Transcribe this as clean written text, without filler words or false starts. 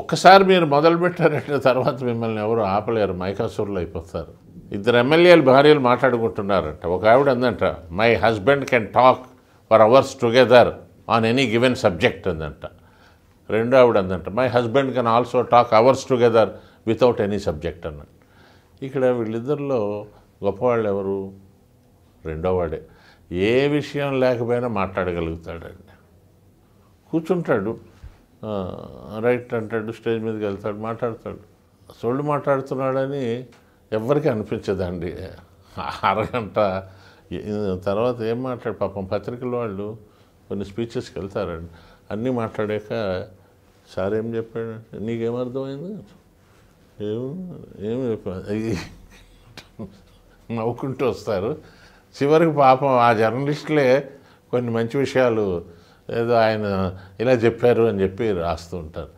ఒక్కసారి మీరు మొదలుపెట్టారంటే తర్వాత మిమ్మల్ని ఎవరు ఆపలేరు, మైకాసూర్లు అయిపోతారు. ఇద్దరు ఎమ్మెల్యేలు భార్యలు మాట్లాడుకుంటున్నారంట. ఒక ఆవిడ అందంట, my husband can talk for hours together on any given subject అందంట. రెండో ఆవిడ అందంట, my husband can also talk hours together without any subject అన్నట్టు. ఇక్కడ వీళ్ళిద్దరిలో గొప్పవాళ్ళు ఎవరు? రెండో వాడే. ఏ విషయం లేకపోయినా మాట్లాడగలుగుతాడండి. కూర్చుంటాడు, రైట్ అంటాడు, స్టేజ్ మీదకి వెళ్తాడు, మాట్లాడతాడు. సోళ్ళు మాట్లాడుతున్నాడని ఎవరికి అనిపించదండి. అరగంట తర్వాత ఏం మాట్లాడు, పాపం పత్రికల వాళ్ళు కొన్ని స్పీచెస్కి వెళ్తారండి, అన్నీ మాట్లాడాక సార్ ఏం చెప్పాడు, నీకేమర్థమైంది, ఏమి నవ్వుకుంటూ వస్తారు. చివరికి పాపం ఆ జర్నలిస్టులే కొన్ని మంచి విషయాలు ఏదో ఆయన ఇలా చెప్పారు అని చెప్పి రాస్తూ ఉంటారు.